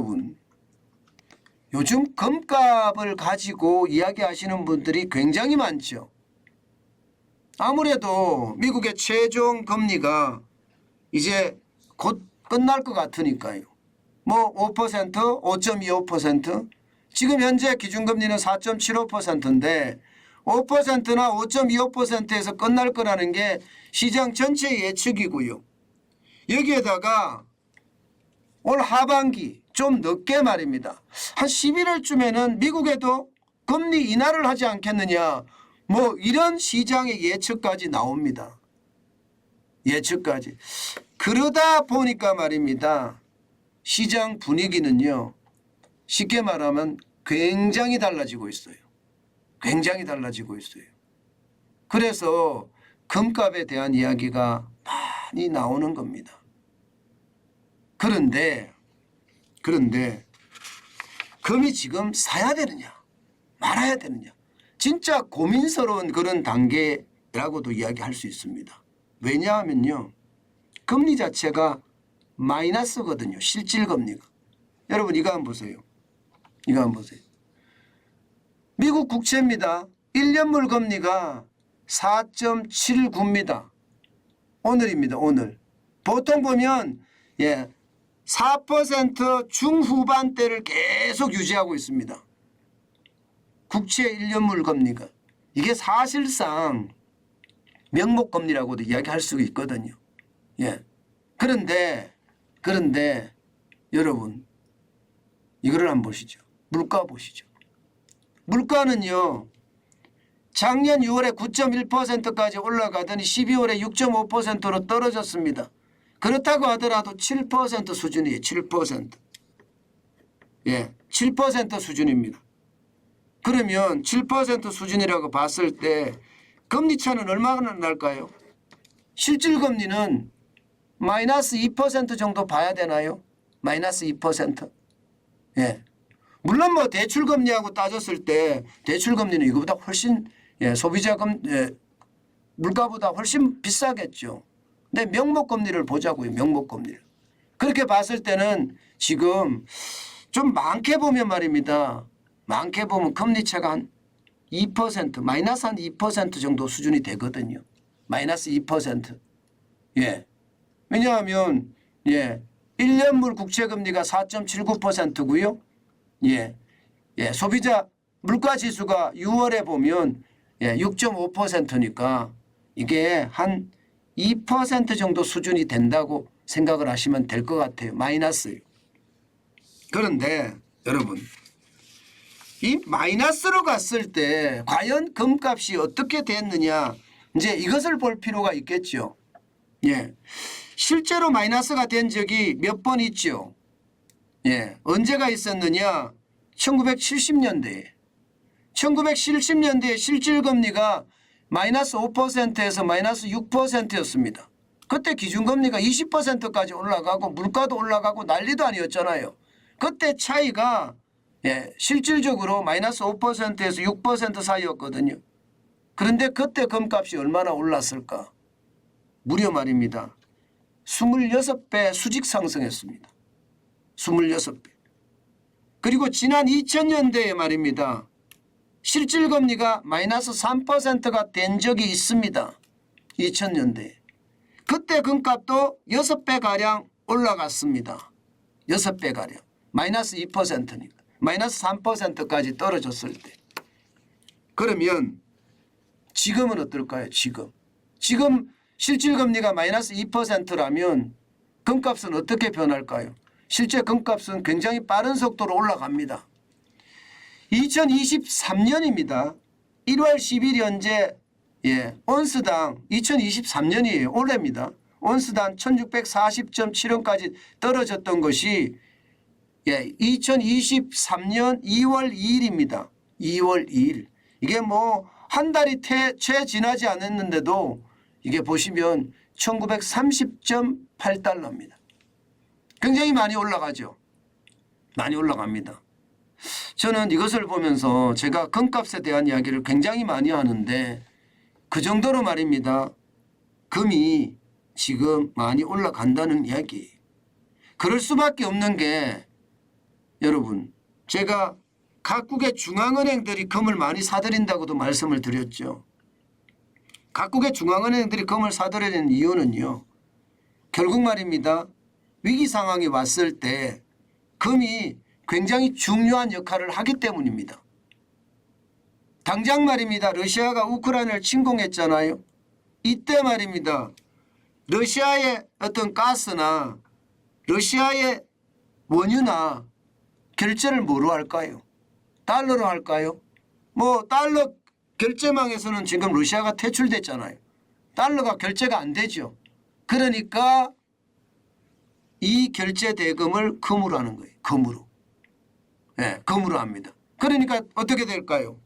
여러분, 요즘 금값을 가지고 이야기하시는 분들이 굉장히 많죠. 아무래도 미국의 최종 금리가 이제 곧 끝날 것 같으니까요. 뭐 5%, 5.25%, 지금 현재 기준금리는 4.75%인데 5%나 5.25%에서 끝날 거라는 게 시장 전체의 예측이고요. 여기에다가 올 하반기 좀 늦게 말입니다. 한 11월쯤에는 미국에도 금리 인하를 하지 않겠느냐, 뭐 이런 시장의 예측까지 나옵니다. 예측까지. 그러다 보니까 말입니다. 시장 분위기는요, 쉽게 말하면 굉장히 달라지고 있어요. 굉장히 달라지고 있어요. 그래서 금값에 대한 이야기가 많이 나오는 겁니다. 그런데 금이 지금 사야 되느냐 말아야 되느냐, 진짜 고민스러운 그런 단계라고도 이야기할 수 있습니다. 왜냐하면요, 금리 자체가 마이너스거든요. 실질금리가. 여러분 이거 한번 보세요. 이거 한번 보세요. 미국 국채입니다. 1년물 금리가 4.79입니다. 오늘입니다. 오늘. 보통 보면 4% 중후반대를 계속 유지하고 있습니다. 국채 1년물 금리가. 이게 사실상 명목금리라고도 이야기할 수 있거든요. 예. 그런데 여러분 이거를 한번 보시죠. 물가 보시죠. 물가는요, 작년 6월에 9.1%까지 올라가더니 12월에 6.5%로 떨어졌습니다. 그렇다고 하더라도 7% 수준이에요. 7%. 예, 7% 수준입니다. 그러면 7% 수준이라고 봤을 때 금리 차는 얼마나 날까요? 실질금리는 마이너스 2% 정도 봐야 되나요? 마이너스 2%. 예. 물론 뭐 대출금리하고 따졌을 때 대출금리는 이거보다 훨씬 소비자금 물가보다 훨씬 비싸겠죠. 근데 명목금리를 보자고요. 명목금리를. 그렇게 봤을 때는 지금 좀 많게 보면 말입니다. 많게 보면 금리차가 한 2%, 마이너스 한 2% 정도 수준이 되거든요. 마이너스 2%. 예. 왜냐하면 1년물 국채금리가 4.79%고요. 소비자 물가지수가 6월에 보면 6.5%니까 이게 한 2% 정도 수준이 된다고 생각을 하시면 될 것 같아요. 마이너스요. 그런데 여러분, 이 마이너스로 갔을 때 과연 금값이 어떻게 됐느냐, 이제 이것을 볼 필요가 있겠죠. 실제로 마이너스가 된 적이 몇 번 있죠. 언제가 있었느냐? 1970년대에. 1970년대에 실질금리가 마이너스 5%에서 마이너스 6%였습니다. 그때 기준금리가 20%까지 올라가고 물가도 올라가고 난리도 아니었잖아요. 그때 차이가 실질적으로 마이너스 5%에서 6% 사이였거든요. 그런데 그때 금값이 얼마나 올랐을까? 무려 말입니다. 26배 수직 상승했습니다. 26배. 그리고 지난 2000년대에 말입니다. 실질금리가 마이너스 3%가 된 적이 있습니다. 2000년대에. 그때 금값도 6배가량 올라갔습니다. 6배가량. 마이너스 2%니까. 마이너스 3%까지 떨어졌을 때. 그러면 지금은 어떨까요? 지금 실질금리가 마이너스 2%라면 금값은 어떻게 변할까요? 실제 금값은 굉장히 빠른 속도로 올라갑니다. 2023년입니다. 1월 10일 현재 온스당 2023년이에요. 올해입니다. 온스당 1640.7원까지 떨어졌던 것이 2023년 2월 2일입니다. 2월 2일. 이게 뭐 한 달이 채 지나지 않았는데도 이게 보시면 1930.8달러입니다. 굉장히 많이 올라가죠. 많이 올라갑니다. 저는 이것을 보면서 제가 금값에 대한 이야기를 굉장히 많이 하는데 그 정도로 말입니다. 금이 지금 많이 올라간다는 이야기. 그럴 수밖에 없는 게 여러분 제가 각국의 중앙은행들이 금을 많이 사들인다고도 말씀을 드렸죠. 각국의 중앙은행들이 금을 사들이는 이유는요. 결국 말입니다. 위기 상황이 왔을 때 금이 굉장히 중요한 역할을 하기 때문입니다. 당장 말입니다. 러시아가 우크라이나를 침공했잖아요. 이때 말입니다. 러시아의 어떤 가스나 러시아의 원유나 결제를 뭐로 할까요? 달러로 할까요? 뭐 달러 결제망에서는 지금 러시아가 퇴출됐잖아요. 달러가 결제가 안 되죠. 그러니까 이 결제 대금을 금으로 하는 거예요. 금으로. 네, 금으로 합니다. 그러니까 어떻게 될까요?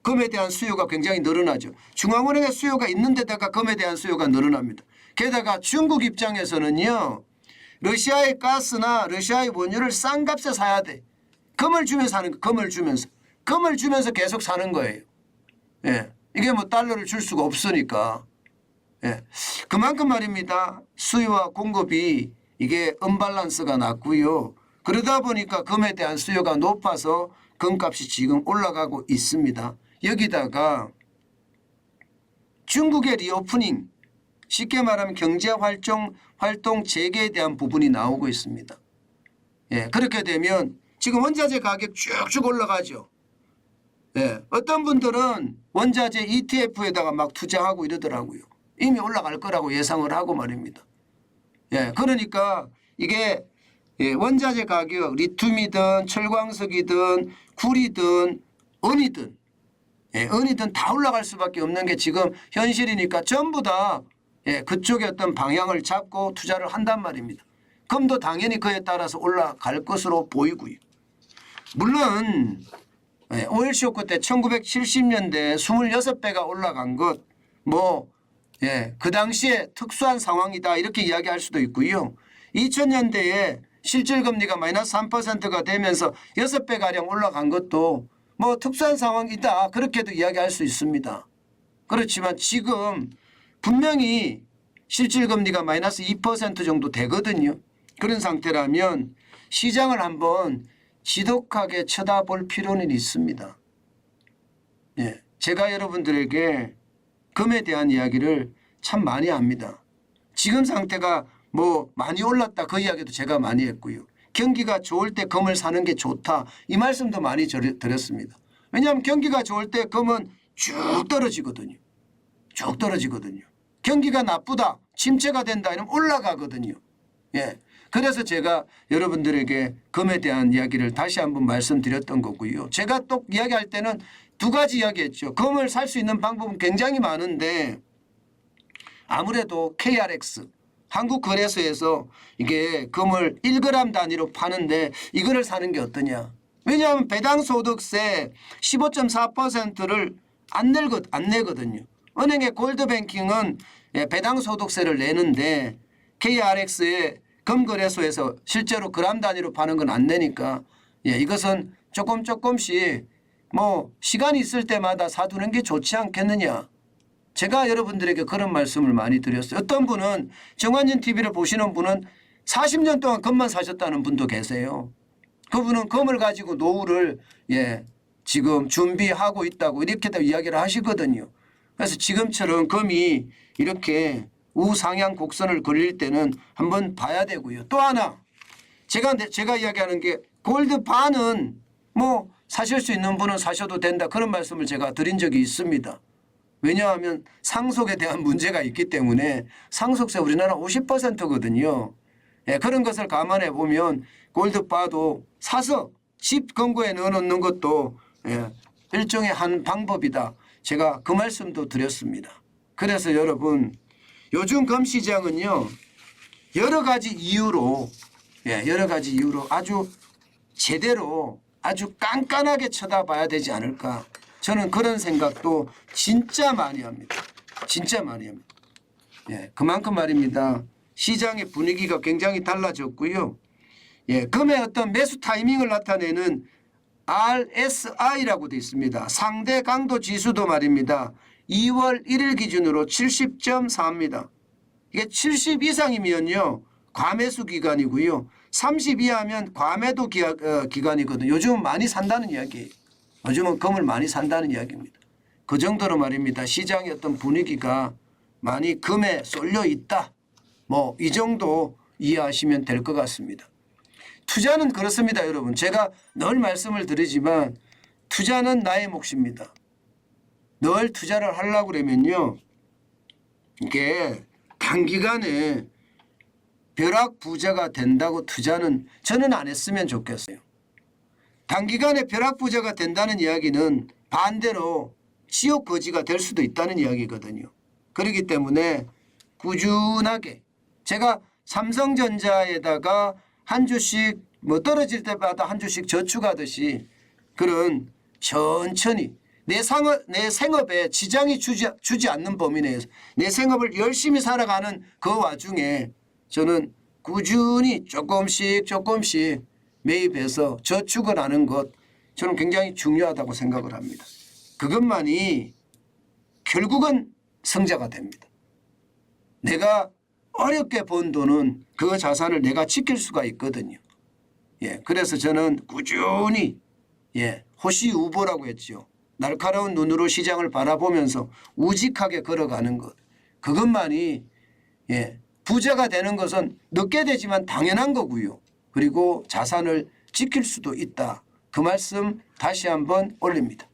금에 대한 수요가 굉장히 늘어나죠. 중앙은행의 수요가 있는 데다가 금에 대한 수요가 늘어납니다. 게다가 중국 입장에서는요. 러시아의 가스나 러시아의 원유를 싼 값에 사야 돼. 금을 주면서 사는 거. 금을 주면서 계속 사는 거예요. 예. 이게 뭐 달러를 줄 수가 없으니까. 예. 그만큼 말입니다. 수요와 공급이 이게 언밸런스가 났고요. 그러다 보니까 금에 대한 수요가 높아서 금값이 지금 올라가고 있습니다. 여기다가 중국의 리오프닝, 쉽게 말하면 경제활동 재개에 대한 부분이 나오고 있습니다. 예, 그렇게 되면 지금 원자재 가격 쭉쭉 올라가죠. 예, 어떤 분들은 원자재 ETF에다가 막 투자하고 이러더라고요. 이미 올라갈 거라고 예상을 하고 말입니다. 예, 그러니까 이게 원자재 가격, 리튬이든 철광석이든 구리든 은이든 은이든 다 올라갈 수밖에 없는 게 지금 현실이니까 전부 다 그쪽에 어떤 방향을 잡고 투자를 한단 말입니다. 금도 당연히 그에 따라서 올라갈 것으로 보이고요. 물론 오일 쇼크 때 1970년대 26배가 올라간 것 그 당시에 특수한 상황이다 이렇게 이야기할 수도 있고요. 2000년대에 실질금리가 마이너스 3%가 되면서 6배가량 올라간 것도 뭐 특수한 상황이다 그렇게도 이야기할 수 있습니다. 그렇지만 지금 분명히 실질금리가 마이너스 2% 정도 되거든요. 그런 상태라면 시장을 한번 지독하게 쳐다볼 필요는 있습니다. 예, 제가 여러분들에게 금에 대한 이야기를 참 많이 합니다. 지금 상태가 뭐 많이 올랐다 그 이야기도 제가 많이 했고요. 경기가 좋을 때 금을 사는 게 좋다 이 말씀도 많이 드렸습니다. 왜냐하면 경기가 좋을 때 금은 쭉 떨어지거든요. 쭉 떨어지거든요. 경기가 나쁘다 침체가 된다 이러면 올라가거든요. 예, 그래서 제가 여러분들에게 금에 대한 이야기를 다시 한번 말씀드렸던 거고요. 제가 또 이야기할 때는 두 가지 이야기했죠. 금을 살 수 있는 방법은 굉장히 많은데 아무래도 KRX 한국거래소에서 이게 금을 1g 단위로 파는데 이거를 사는 게 어떠냐. 왜냐하면 배당소득세 15.4%를 안 내거든요. 은행의 골드뱅킹은 배당소득세를 내는데 KRX의 금거래소에서 실제로 그램 단위로 파는 건 안 내니까 이것은 조금씩 뭐 시간이 있을 때마다 사두는 게 좋지 않겠느냐. 제가 여러분들에게 그런 말씀을 많이 드렸어요. 어떤 분은 정관진 TV를 보시는 분은 40년 동안 금만 사셨다는 분도 계세요. 그분은 금을 가지고 노후를 지금 준비하고 있다고 이렇게도 이야기를 하시거든요. 그래서 지금처럼 금이 이렇게 우상향 곡선을 그릴 때는 한번 봐야 되고요. 또 하나 제가 이야기하는 게 골드바는 뭐 사실 수 있는 분은 사셔도 된다 그런 말씀을 제가 드린 적이 있습니다. 왜냐하면 상속에 대한 문제가 있기 때문에 상속세 우리나라 50%거든요. 그런 것을 감안해 보면 골드바도 사서 집 금고에 넣어놓는 것도 일종의 한 방법이다. 제가 그 말씀도 드렸습니다. 그래서 여러분 요즘 금시장은요 여러 가지 이유로 아주 제대로 아주 깐깐하게 쳐다봐야 되지 않을까. 저는 그런 생각도 진짜 많이 합니다. 진짜 많이 합니다. 그만큼 말입니다. 시장의 분위기가 굉장히 달라졌고요. 금의 어떤 매수 타이밍을 나타내는 RSI라고 되어 있습니다. 상대 강도 지수도 말입니다. 2월 1일 기준으로 70.4입니다. 이게 70 이상이면요. 과매수 기간이고요. 30 이하면 과매도 기간이거든요. 요즘은 많이 산다는 이야기예요. 요즘은 금을 많이 산다는 이야기입니다. 그 정도로 말입니다. 시장의 어떤 분위기가 많이 금에 쏠려 있다. 뭐 이 정도 이해하시면 될 것 같습니다. 투자는 그렇습니다, 여러분. 제가 늘 말씀을 드리지만 투자는 나의 몫입니다. 늘 투자를 하려고 그러면요. 이게 단기간에 벼락부자가 된다고 투자는 저는 안 했으면 좋겠어요. 단기간에 벼락부자가 된다는 이야기는 반대로 지옥거지가 될 수도 있다는 이야기거든요. 그렇기 때문에 꾸준하게 제가 삼성전자에다가 한 주씩 뭐 떨어질 때마다 한 주씩 저축하듯이 그런 천천히 내 생업에 지장이 주지 않는 범위 내에서 내 생업을 열심히 살아가는 그 와중에 저는 꾸준히 조금씩 매입해서 저축을 하는 것 저는 굉장히 중요하다고 생각을 합니다. 그것만이 결국은 성자가 됩니다. 내가 어렵게 번 돈은 그 자산을 내가 지킬 수가 있거든요. 예, 그래서 저는 꾸준히 호시우보라고 했죠. 날카로운 눈으로 시장을 바라보면서 우직하게 걸어가는 것. 그것만이 부자가 되는 것은 늦게 되지만 당연한 거고요. 그리고 자산을 지킬 수도 있다. 그 말씀 다시 한번 올립니다.